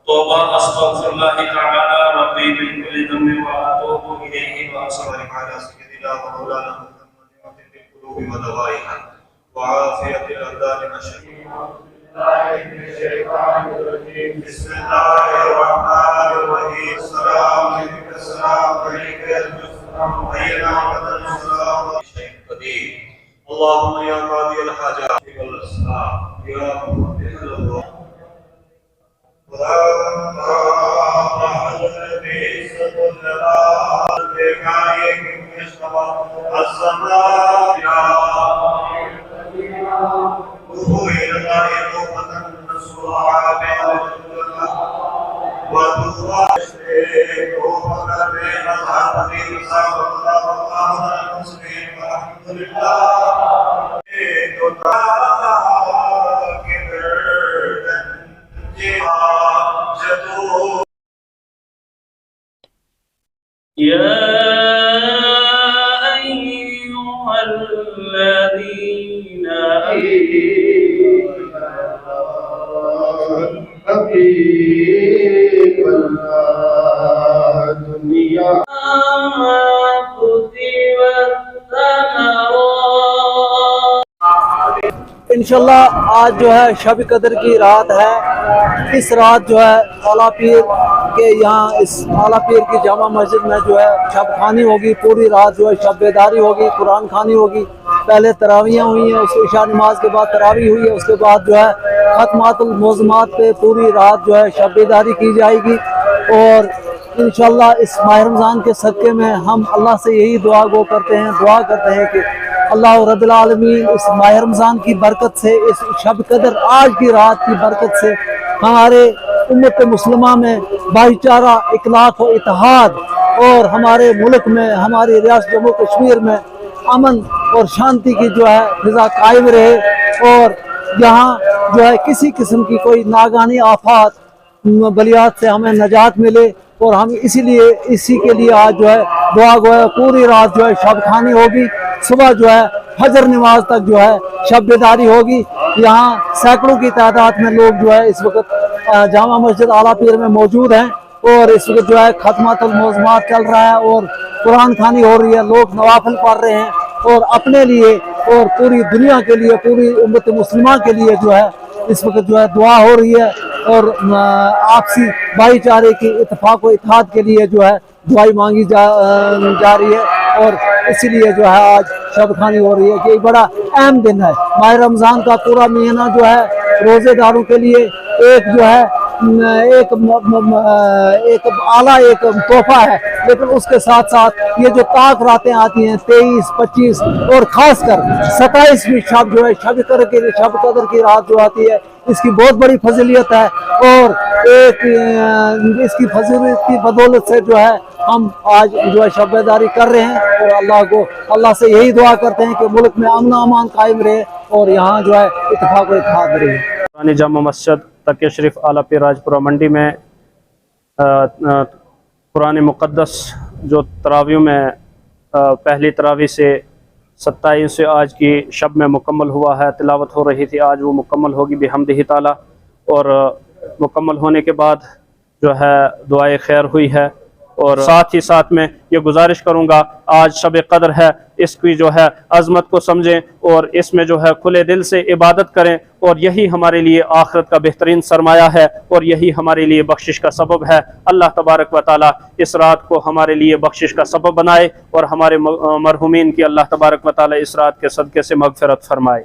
तौबा अस्तगफिरुल्लाह तआला रब्बी मिन कुल्ली ज़म्बिन व अतूबु इलैहि व अस्सलामु अला सय्यिदिना व मौलाना मुहम्मदिन बिल क़ुलूबि व दवाइहा व आफियतिल अब्दान व बिस्मिल्लाहिर रहमानिर रहीम सलाम अलैका या सलाम कदीर अल्लाहुम्मा या कादियल हाजात वल अस्लाम या मुहम्मदिल या अय्युहल्लज़ीना दुनिया इंशाल्लाह आज जो है शब कदर की रात है। इस रात जो है आला पीर के यहाँ इस आला पीर की जामा मस्जिद में जो है शब खानी होगी। पूरी रात जो है शब बेदारी होगी, कुरान खानी होगी। पहले तरावियाँ हुई हैं, उसके इशा नमाज के बाद तरावी हुई है, उसके बाद जो है खत्मातुल मौज़मात पे पूरी रात जो है शब बेदारी की जाएगी। और इंशाल्लाह इस माह रमज़ान के सदक़े में हम अल्लाह से यही दुआ करते हैं कि अल्लाह रब्बुल आलमीन इस माह रमज़ान की बरकत से, इस शब कदर आज की रात की बरकत से हमारे उम्मत मुस्लिमा में भाईचारा, इखलास और इत्तेहाद और हमारे मुल्क में, हमारी रियासत जम्मू कश्मीर में अमन और शांति की जो है फिजा कायम रहे और यहाँ जो है किसी किस्म की कोई नागानी आफात बलियात से हमें नजात मिले। और हम इसी के लिए आज जो है दुआ पूरी रात जो है शब खानी होगी। सुबह जो है फजर नमाज तक जो है शब बेदारी होगी। यहाँ सैकड़ों की तादाद में लोग जो है इस वक्त जामा मस्जिद आला पीर में मौजूद हैं और इस वक्त जो है खत्मातुल मौज़मात चल रहा है और कुरान खानी हो रही है। लोग नवाफिल पढ़ रहे हैं और अपने लिए और पूरी दुनिया के लिए, पूरी उम्मत मुस्लिमा के लिए जो है इस वक्त जो है दुआ हो रही है और आपसी भाईचारे की इत्तेफाक व इत्तेहाद के लिए जो है दुआई मांगी जा रही है। और इसीलिए जो है आज शब खानी हो रही है कि एक बड़ा अहम दिन है। माह रमज़ान का पूरा महीना जो है रोज़ेदारों के लिए एक जो है एक आला एक तोहफा है, लेकिन उसके साथ साथ ये जो ताक रातें आती हैं 23, 25 और ख़ासकर 27वीं शब जो है शब कदर की रात जो आती है, इसकी बहुत बड़ी फजीलियत है। और एक इसकी फजीलियत की बदौलत से जो है हम आज जो है शब बेदारी कर रहे हैं और अल्लाह से यही दुआ करते हैं कि मुल्क में अमन अमान कायम रहे और यहाँ जो है इत्तेफाक व इत्तेहाद रहे। पुरानी जामा मस्जिद तकिया शरीफ आला पीर राजपुरा मंडी में कुरान मुक़द्दस जो तरावियों में पहली तरावी से 27 से आज की शब में मुकम्मल हुआ है, तिलावत हो रही थी। आज वो मुकम्मल होगी बिहम्दिही ताला और मुकम्मल होने के बाद जो है दुआए खैर हुई है। और साथ ही साथ में ये गुजारिश करूँगा, आज शब कदर है, इसकी जो है अज़मत को समझें और इसमें जो है खुले दिल से इबादत करें और यही हमारे लिए आखिरत का बेहतरीन सरमाया है और यही हमारे लिए बख्शिश का सबब है। अल्लाह तबारक व ताला इस रात को हमारे लिए बख्शिश का सबब बनाए और हमारे मरहुमीन की अल्लाह तबारक व ताला इस रात के सदक़े से मग़फ़िरत फरमाए।